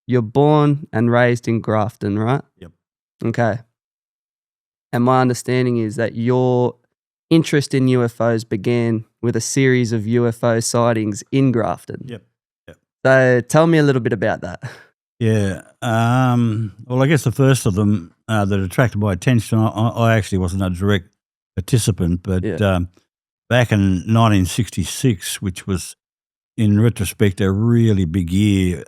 you're born and raised in Grafton, right? Yep. Okay. And my understanding is that your interest in UFOs began with a series of UFO sightings in Grafton. Yep. Yep. So tell me a little bit about that. Yeah. Well, I guess the first of them that attracted my attention, I actually wasn't a direct participant, but back in 1966, which was in retrospect a really big year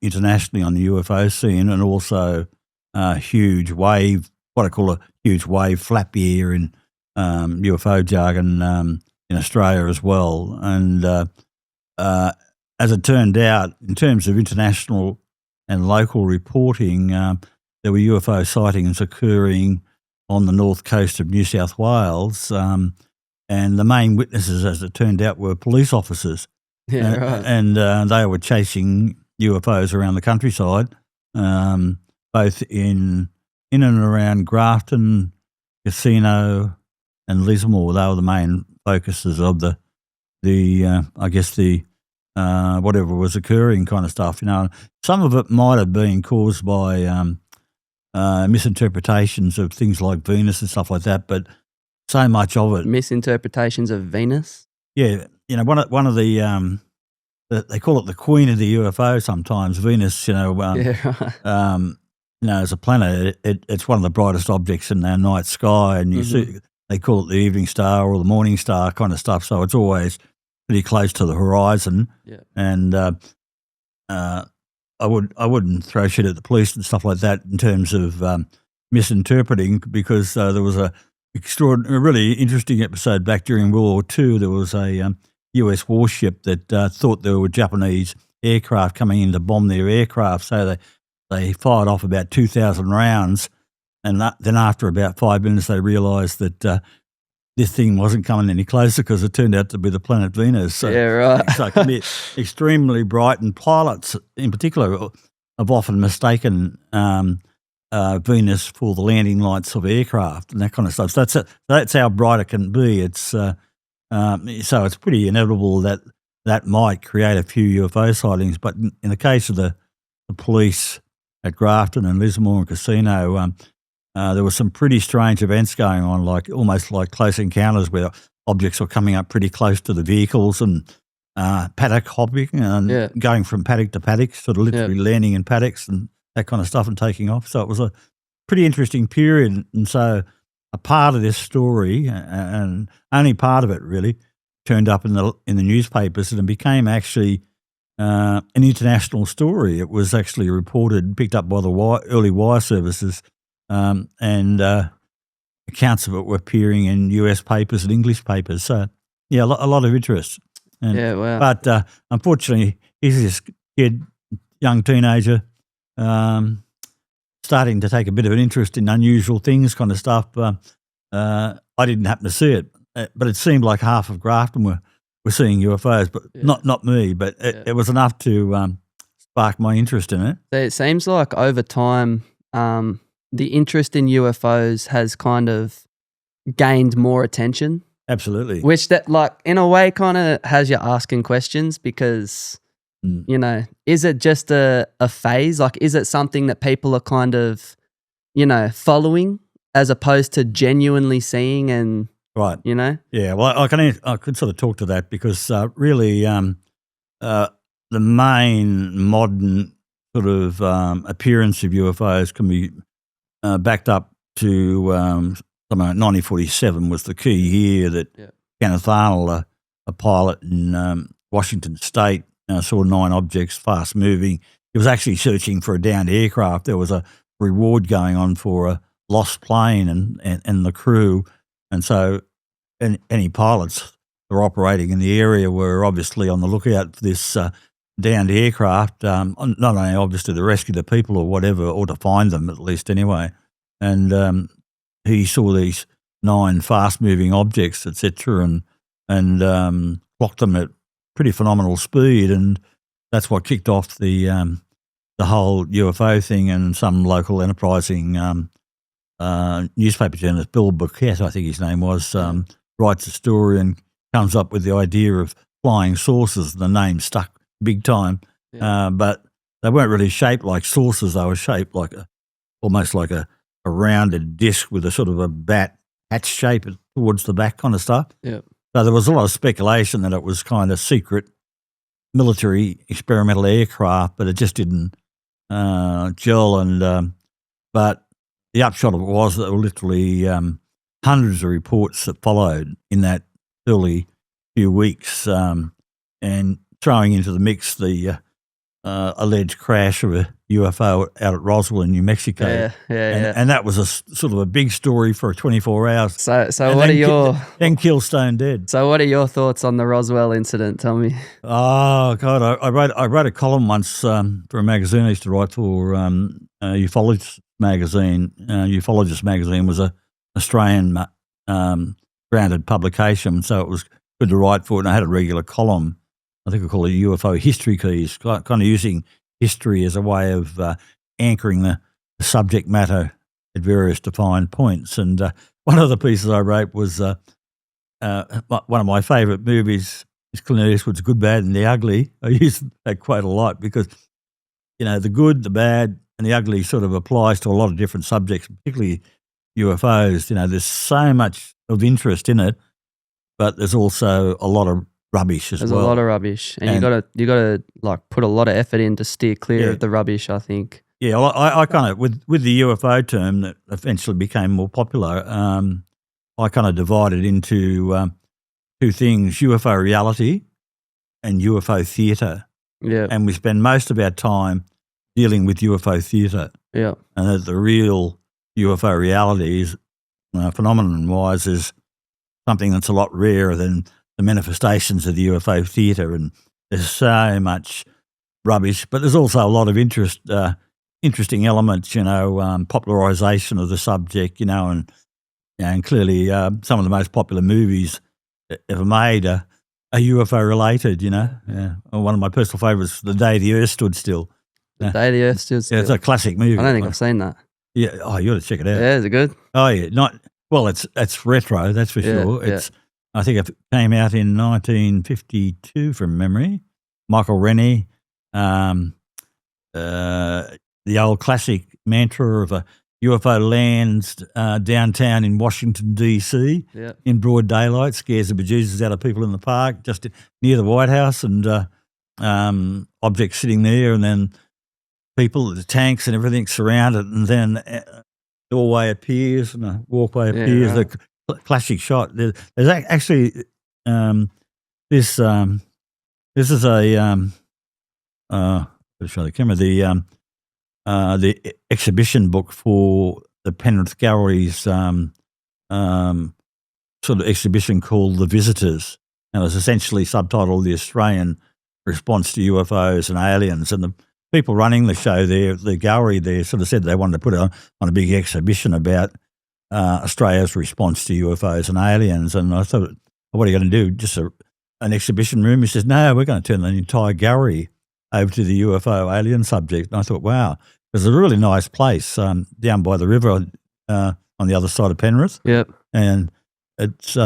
internationally on the UFO scene, and also a huge wave, what I call a huge wave flap year in UFO jargon in Australia as well. And as it turned out, in terms of international and local reporting, there were UFO sightings occurring on the north coast of New South Wales, and the main witnesses, as it turned out, were police officers. Yeah, right. And they were chasing UFOs around the countryside, both in and around Grafton, Casino, and Lismore. They were the main focuses of the I guess the whatever was occurring kind of stuff. You know, some of it might have been caused by misinterpretations of things like Venus and stuff like that, but so much of it. Misinterpretations of Venus? Yeah, you know, one of the they call it the queen of the UFO sometimes, Venus. You know, you know, as a planet, it's one of the brightest objects in our night sky, and you see they call it the evening star or the morning star kind of stuff. So it's always pretty close to the horizon. Yeah. And I wouldn't throw shit at the police and stuff like that in terms of misinterpreting, because there was a really interesting episode back during World War II. There was a US warship that thought there were Japanese aircraft coming in to bomb their aircraft, so they fired off about 2,000 rounds, and then after about 5 minutes they realised that this thing wasn't coming any closer because it turned out to be the planet Venus. So, yeah, right. So it can be extremely bright, and pilots in particular have often mistaken Venus for the landing lights of aircraft and that kind of stuff. So that's how bright it can be. It's so it's pretty inevitable that might create a few UFO sightings. But in the case of the police at Grafton and Lismore and Casino, there were some pretty strange events going on, almost like close encounters where objects were coming up pretty close to the vehicles, and paddock hopping and going from paddock to paddock, sort of literally landing in paddocks and that kind of stuff and taking off. So it was a pretty interesting period. And so a part of this story, and only part of it really, turned up in the newspapers, and it became actually an international story. It was actually reported, picked up by the early wire services, and accounts of it were appearing in US papers and English papers. So, yeah, a lot of interest. And, yeah, wow. But unfortunately, he's this kid, young teenager, starting to take a bit of an interest in unusual things kind of stuff. I didn't happen to see it, but it seemed like half of Grafton were seeing UFOs, but not me. But it was enough to spark my interest in it. It seems like over time, the interest in UFOs has kind of gained more attention. Absolutely. Which that, like, in a way kind of has you asking questions, because, you know, is it just a phase? Like, is it something that people are kind of, you know, following as opposed to genuinely seeing and, right, you know? Yeah, well, I could sort of talk to that, because really the main modern sort of appearance of UFOs can be backed up to 1947 was the key year that Kenneth Arnold, a pilot in Washington State, saw 9 objects fast moving. He was actually searching for a downed aircraft. There was a reward going on for a lost plane and the crew, and so any pilots that were operating in the area were obviously on the lookout for this downed aircraft, not only obviously to rescue the people or whatever, or to find them at least anyway. And he saw these 9 fast-moving objects, etc., and clocked them at pretty phenomenal speed, and that's what kicked off the whole UFO thing. And some local enterprising newspaper journalist, Bill Burkett, I think his name was, writes a story and comes up with the idea of flying saucers. The name stuck big time. Yeah. But they weren't really shaped like saucers. They were shaped like almost like a rounded disc with a sort of a bat hatch shape towards the back kind of stuff. Yeah. So there was a lot of speculation that it was kind of secret military experimental aircraft, but it just didn't gel. And but the upshot of it was that there were literally hundreds of reports that followed in that early few weeks, and throwing into the mix the alleged crash of a UFO out at Roswell in New Mexico. And that was a sort of a big story for 24 hours. So what are your... Then kill stone dead. So what are your thoughts on the Roswell incident? Tell me. Oh, God, I wrote a column once for a magazine I used to write for, Ufologist magazine. Ufologist magazine was a Australian grounded publication, so it was good to write for it, and I had a regular column. I think we call it UFO history keys, kind of using history as a way of anchoring the subject matter at various defined points. And one of the pieces I wrote was one of my favourite movies is Clint Eastwood's Good, Bad and the Ugly. I use that quote a lot because, the good, the bad and the ugly sort of applies to a lot of different subjects, particularly UFOs. There's so much of interest in it, but there's also a lot of rubbish as well. There's a lot of rubbish, and you gotta like put a lot of effort in to steer clear of the rubbish, I think. Yeah, well, I kind of with the UFO term that eventually became more popular, I kind of divided into two things: UFO reality and UFO theatre. Yeah, and we spend most of our time dealing with UFO theatre. Yeah, and that the real UFO reality is, phenomenon-wise, is something that's a lot rarer than the manifestations of the UFO theatre, and there's so much rubbish, but there's also a lot of interesting elements, popularisation of the subject, and clearly some of the most popular movies ever made are UFO related, Yeah. One of my personal favourites, The Day the Earth Stood Still. The Day the Earth Stood Still. Yeah, it's a classic movie. I don't think I've seen that. Yeah, you ought to check it out. Yeah, is it good? Oh yeah, it's retro, that's for sure. I think it came out in 1952 from memory. Michael Rennie, the old classic mantra of a UFO lands downtown in Washington, D.C. in broad daylight, scares the bejesus out of people in the park, just near the White House, and objects sitting there, and then people, the tanks and everything surrounded, and then a doorway appears and a walkway appears. Right. The classic shot. There's actually this is a let's show the camera, the exhibition book for the Penrith Gallery's sort of exhibition called The Visitors, and it's essentially subtitled The Australian Response to UFOs and Aliens. And the people running the show there, the gallery there, sort of said they wanted to put on a big exhibition about Australia's response to UFOs and aliens. And I thought, what are you going to do, just an exhibition room? He says, no, we're going to turn the entire gallery over to the UFO alien subject. And I thought, wow, it's a really nice place down by the river on the other side of Penrith. Yep. And it's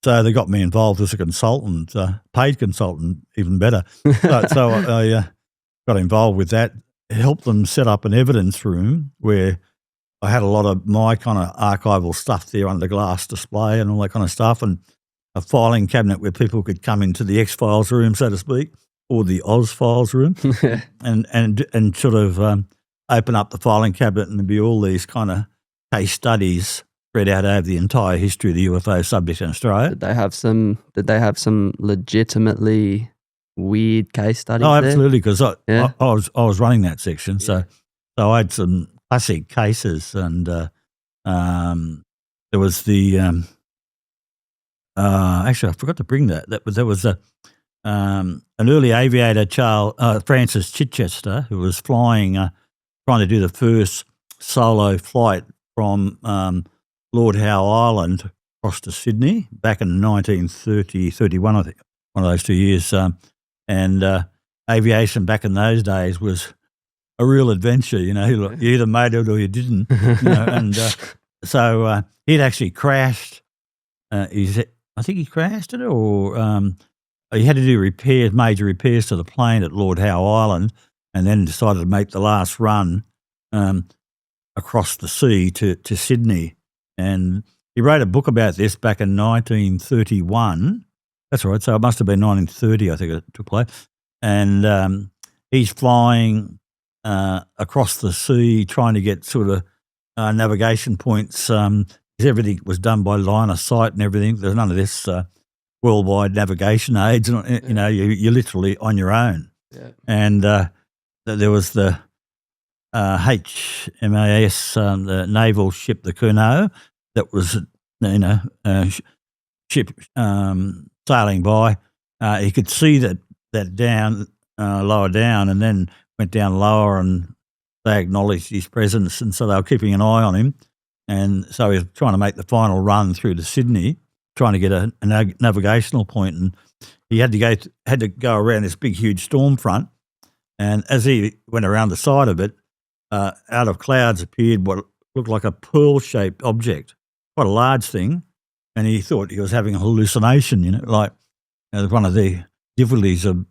so they got me involved as a consultant, paid consultant, even better. So I got involved with that, helped them set up an evidence room where I had a lot of my kind of archival stuff there under glass display and all that kind of stuff, and a filing cabinet where people could come into the X-Files room, so to speak, or the Oz-Files room, and sort of open up the filing cabinet, and there'd be all these kind of case studies spread out over the entire history of the UFO subject in Australia. Did they have some legitimately weird case studies? Oh, absolutely, because I was running that section, so I had some classic cases, and there was the actually I forgot to bring that. There was an early aviator, Francis Chichester, who was flying, trying to do the first solo flight from Lord Howe Island across to Sydney back in 1930, 31, I think, one of those 2 years. And aviation back in those days was a real adventure, you either made it or you didn't. And so he'd actually crashed. I think he crashed it, or he had to do major repairs to the plane at Lord Howe Island, and then decided to make the last run across the sea to Sydney. And he wrote a book about this back in 1931. That's right. So it must have been 1930, I think it took place. And he's flying across the sea, trying to get sort of navigation points. Everything was done by line of sight and everything. There's none of this worldwide navigation aids. You know, you're literally on your own. Yeah. And there was the HMAS, the naval ship, the Curnow, that was, ship sailing by. He could see that down, lower down, and then went down lower, and they acknowledged his presence, and so they were keeping an eye on him. And so he was trying to make the final run through to Sydney, trying to get a navigational point, and he had to go around this big, huge storm front. And as he went around the side of it, out of clouds appeared what looked like a pearl-shaped object, quite a large thing, and he thought he was having a hallucination, like one of the difficulties of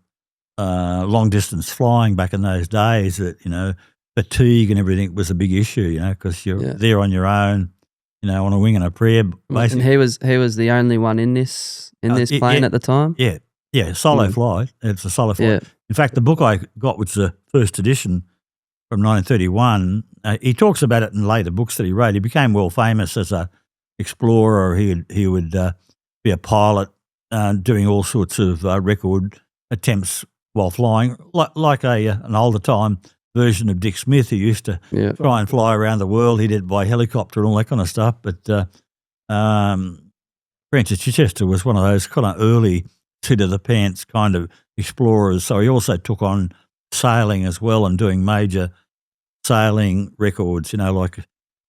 long-distance flying back in those days, that, fatigue and everything was a big issue, because you're there on your own, on a wing and a prayer. Basically. And he was the only one in this plane at the time? Yeah, solo flight. It's a solo flight. Yeah. In fact, the book I got, which is the first edition from 1931, he talks about it in later books that he wrote. He became world famous as a explorer. He would be a pilot doing all sorts of record attempts while flying, like an older time version of Dick Smith, who used to try and fly around the world. He did it by helicopter and all that kind of stuff. But Francis Chichester was one of those kind of early seat-of-the-pants kind of explorers. So he also took on sailing as well and doing major sailing records, like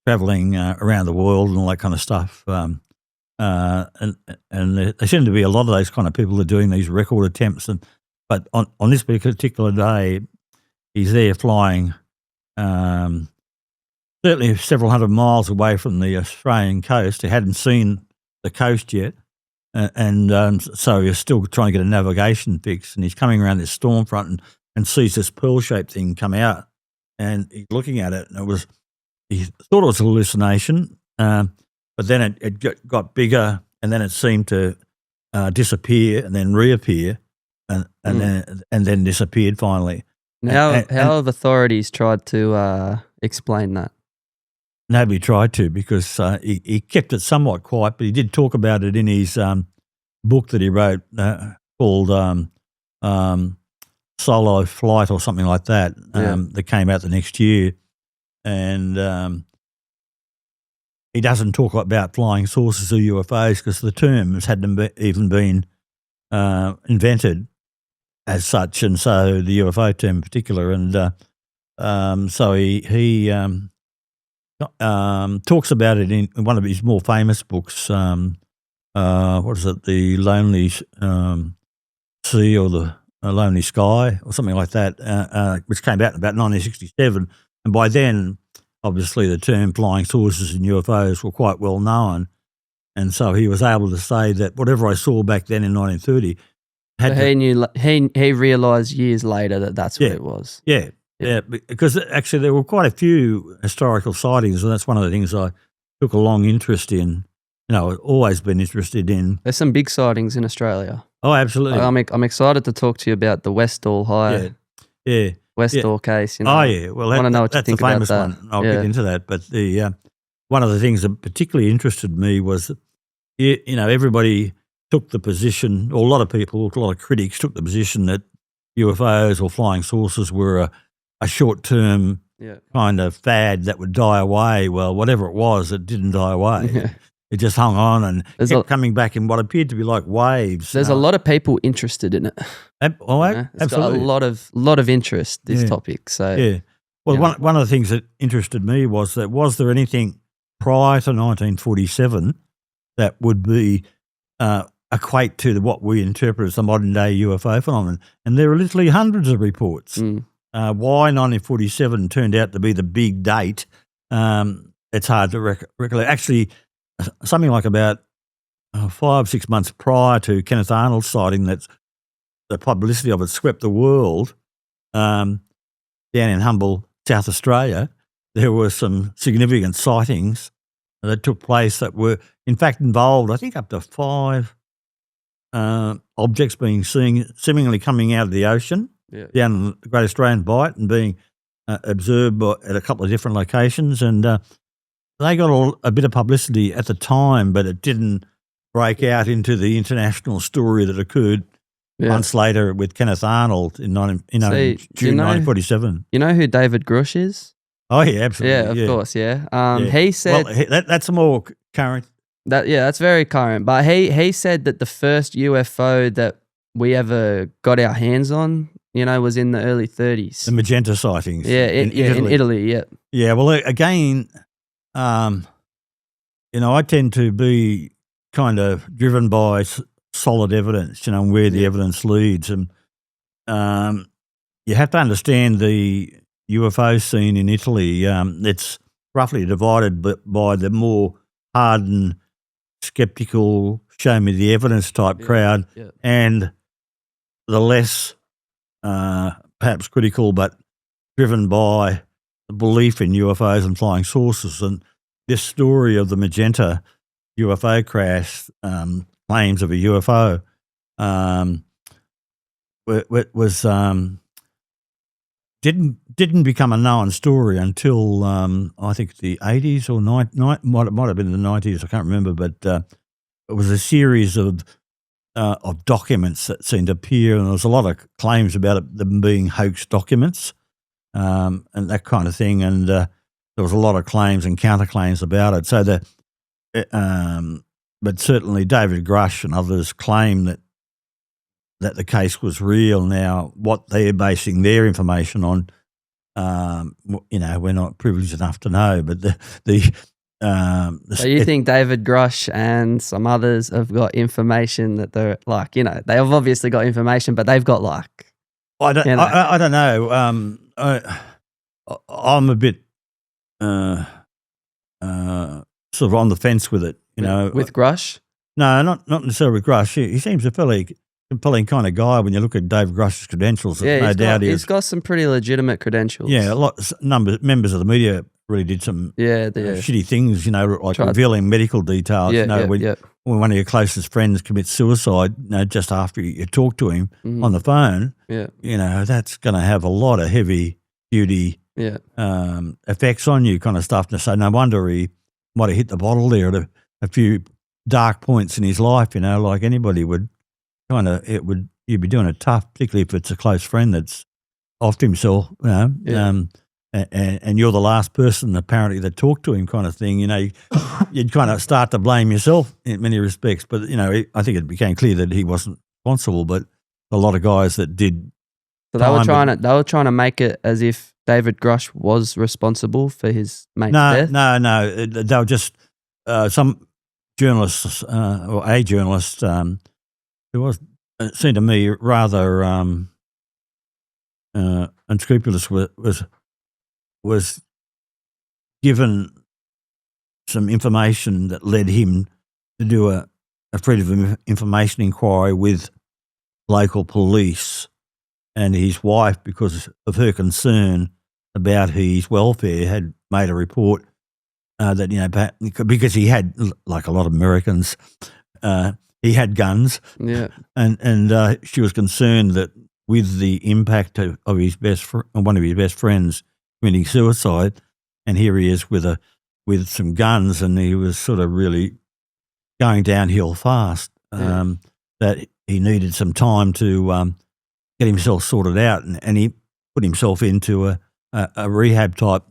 travelling around the world and all that kind of stuff. And there seem to be a lot of those kind of people that are doing these record attempts. But on this particular day, he's there flying certainly several hundred miles away from the Australian coast. He hadn't seen the coast yet. And so he's still trying to get a navigation fix, and he's coming around this storm front and sees this pearl-shaped thing come out, and he's looking at it, and he thought it was a hallucination, but then it got bigger, and then it seemed to disappear and then reappear, and then disappeared finally. How have authorities tried to explain that? Nobody tried to, because he kept it somewhat quiet, but he did talk about it in his book that he wrote called Solo Flight or something like that, that came out the next year. And he doesn't talk about flying saucers or UFOs because the terms hadn't even been invented as such, and so the UFO term in particular. And so he talks about it in one of his more famous books. What is it? The Lonely Sea or the Lonely Sky or something like that, which came out in about 1967. And by then, obviously, the term flying saucers and UFOs were quite well known. And so he was able to say that whatever I saw back then in 1930 he realised years later that that's what it was. Yeah, because actually there were quite a few historical sightings, and that's one of the things I took a long interest in. I've always been interested in. There's some big sightings in Australia. Oh, absolutely. I'm excited to talk to you about the Westall Westall case. Oh, yeah. Well, I want to know what you think about that. That's a famous one. I'll get into that. But the one of the things that particularly interested me was that, everybody took the position, or a lot of people, a lot of critics took the position that UFOs or flying saucers were a short-term kind of fad that would die away. Well, whatever it was, it didn't die away. Yeah. It just hung on and kept coming back in what appeared to be like waves. There's a lot of people interested in it. Absolutely. It's got a lot of interest, this topic. So Well, one of the things that interested me was there anything prior to 1947 that would be equate to what we interpret as the modern-day UFO phenomenon? And there are literally hundreds of reports. Why 1947 turned out to be the big date, it's hard to recollect. Actually, something like about 5-6 months prior to Kenneth Arnold's sighting, that's the publicity of it swept the world, down in humble South Australia, there were some significant sightings that took place that were, in fact, involved, I think, up to 5 objects being seen, seemingly coming out of the ocean down in the Great Australian Bight and being observed at a couple of different locations. And they got a bit of publicity at the time, but it didn't break out into the international story that occurred months later with Kenneth Arnold in June 1947. You know who David Grusch is? Oh, yeah, absolutely. Yeah, of course, yeah. He said... Well, that's more current. That's very current. But he said that the first UFO that we ever got our hands on, was in the early 30s. The magenta sightings. Yeah, in Italy, yeah. Yeah, well, again, I tend to be kind of driven by solid evidence, and where the evidence leads. And you have to understand the UFO scene in Italy. It's roughly divided by the more hardened, skeptical, show me the evidence type crowd and the less perhaps critical but driven by the belief in UFOs and flying saucers. And this story of the magenta UFO crash, claims of a UFO, was didn't become a known story until I think the 80s or might have been the 90s. I can't remember, but it was a series of documents that seemed to appear, and there was a lot of claims about them being hoax documents and that kind of thing. And there was a lot of claims and counterclaims about it. So but certainly David Grusch and others claim that the case was real. Now, what they're basing their information on, we're not privileged enough to know. But so you think David Grusch and some others have got information that they're like, they have obviously got information, but they've got like, I don't know. I'm a bit sort of on the fence with it. With Grusch? No, not necessarily with Grusch. He seems a fairly compelling kind of guy when you look at Dave Grush's credentials. He's got some pretty legitimate credentials. Yeah, members of the media really did some shitty things, like revealing medical details. When one of your closest friends commits suicide, just after you talk to him on the phone, that's going to have a lot of heavy duty effects on you, kind of stuff. So no wonder he might have hit the bottle there at a few dark points in his life, like anybody would. You'd be doing it tough, particularly if it's a close friend that's offed himself, and you're the last person apparently that talked to him, kind of thing. You'd kind of start to blame yourself in many respects. But I think it became clear that he wasn't responsible. But a lot of guys that did. So they were trying to make it as if David Grusch was responsible for his mate's death. No. They were just some journalists or a journalist. Who was, it seemed to me, rather unscrupulous, was given some information that led him to do a freedom of information inquiry with local police, and his wife, because of her concern about his welfare, had made a report that, because he had, like a lot of Americans, he had guns, and she was concerned that with the impact of his one of his best friends committing suicide, and here he is with some guns, and he was sort of really going downhill fast. That he needed some time to get himself sorted out, and he put himself into a rehab type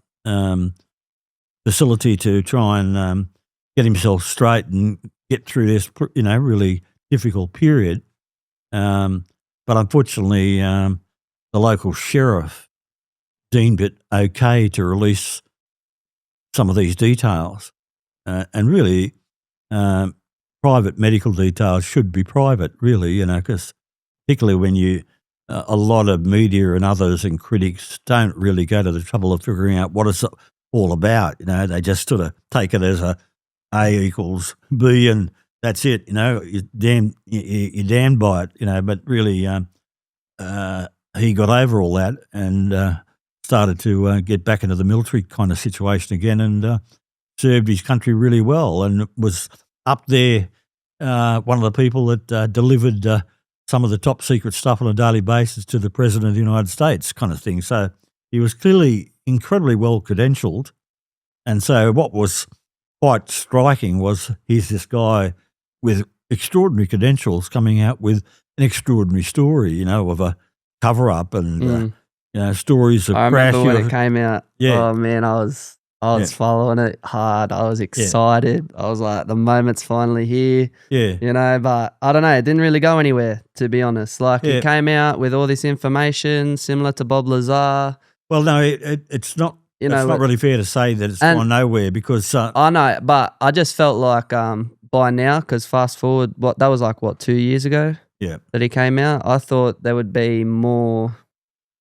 facility to try and get himself straight and get through this, really difficult period. But unfortunately, the local sheriff deemed it okay to release some of these details. And really, private medical details should be private, really, because particularly when a lot of media and others and critics don't really go to the trouble of figuring out what it's all about. They just sort of take it as A equals B, and that's it. You're damned by it. But really, he got over all that and started to get back into the military kind of situation again and served his country really well and was up there, one of the people that delivered some of the top secret stuff on a daily basis to the President of the United States kind of thing. So he was clearly incredibly well credentialed. And so what was quite striking was here's this guy with extraordinary credentials coming out with an extraordinary story, of a cover-up and, stories of I crash. remember when it came out. Yeah. Oh, man, I was following it hard. I was excited. I was like, the moment's finally here. Yeah. But I don't know. It didn't really go anywhere, to be honest. Like, it came out with all this information similar to Bob Lazar. Well, no, it's not. It's not really fair to say that it's gone nowhere because I know, but I just felt like by now, because fast forward, that was like 2 years ago. Yeah, that he came out. I thought there would be more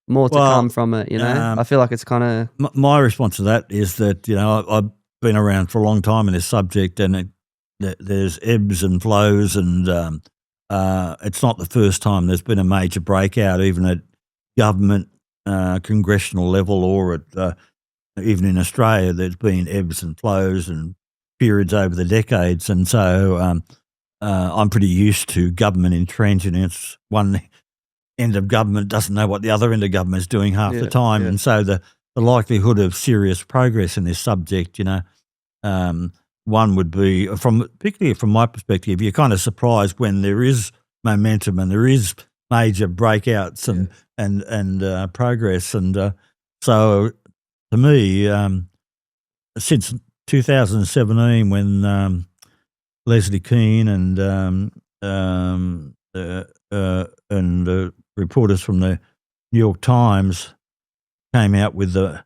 to come from it. I feel like it's kind of my response to that is that I've been around for a long time in this subject, and there's ebbs and flows, and it's not the first time there's been a major breakout, even at government, congressional level, or at even in Australia. There's been ebbs and flows and periods over the decades, and so I'm pretty used to government entrenching. It's one end of government doesn't know what the other end of government is doing half the time, and so the likelihood of serious progress in this subject, one would be, particularly from my perspective, you're kind of surprised when there is momentum and there is major breakouts and progress, and so to me, since 2017 when Leslie Keane and reporters from the New York Times came out with the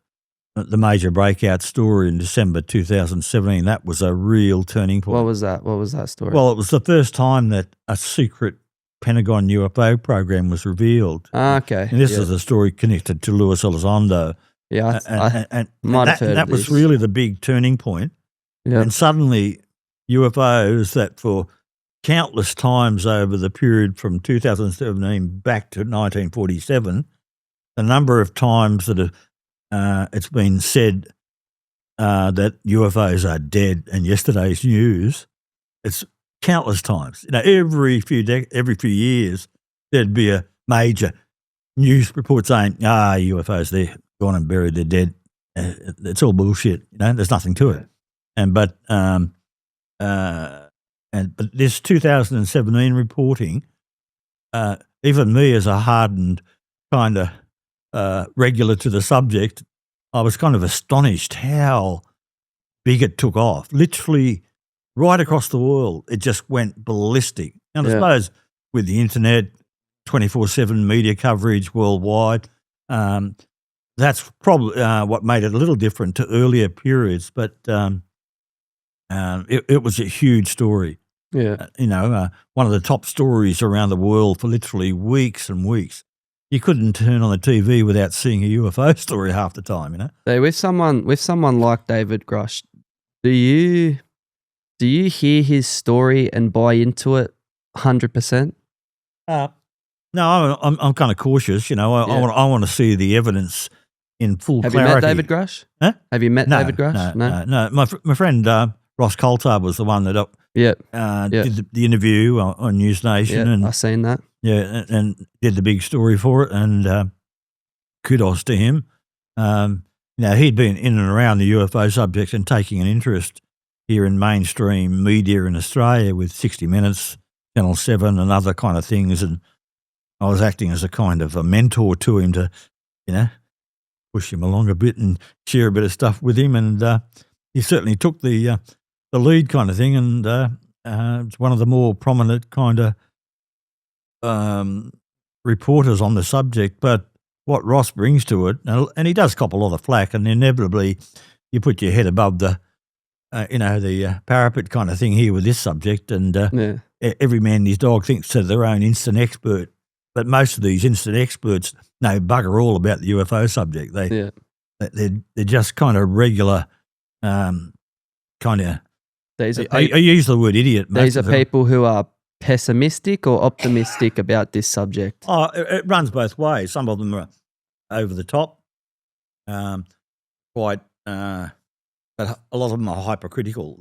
major breakout story in December 2017. That was a real turning point. What was that? What was that story? Well, it was the first time that a secret Pentagon UFO program was revealed. Okay. And this is a story connected to Luis Elizondo. Yeah, and that was really the big turning point. Yeah. And suddenly UFOs that for countless times over the period from 2017 back to 1947, the number of times that it's been said that UFOs are dead and yesterday's news, it's countless times. Every few years there'd be a major news report saying, UFOs, they're gone and buried, they're dead. It's all bullshit. There's nothing to it. But this 2017 reporting, even me as a hardened kind of regular to the subject, I was kind of astonished how big it took off. Literally right across the world, it just went ballistic. And I suppose with the internet, 24/7 media coverage worldwide, that's probably what made it a little different to earlier periods. But it was a huge story. Yeah. One of the top stories around the world for literally weeks and weeks. You couldn't turn on the TV without seeing a UFO story half the time, So with someone like David Grusch, do you hear his story and buy into it 100%? No, I'm kind of cautious. I want to see the evidence in full clarity. Have you met David Grusch? Huh? Have you met David Grusch? No. My friend Ross Coulthard was the one that did the interview on News Nation. Yeah, and I've seen that. Yeah, and did the big story for it, and kudos to him. He'd been in and around the UFO subject and taking an interest here in mainstream media in Australia with 60 Minutes, Channel 7 and other kind of things, and I was acting as a kind of a mentor to him to, push him along a bit and share a bit of stuff with him, and he certainly took the lead kind of thing, and it's one of the more prominent kind of reporters on the subject. But what Ross brings to it, and he does cop a lot of flack, and inevitably you put your head above the parapet kind of thing here with this subject, and every man and his dog thinks they're their own instant expert. But most of these instant experts know bugger all about the UFO subject. They're just kind of regular, kind of. I use the word idiot. These are people who are pessimistic or optimistic about this subject? Oh, it runs both ways. Some of them are over the top, quite, but a lot of them are hypercritical.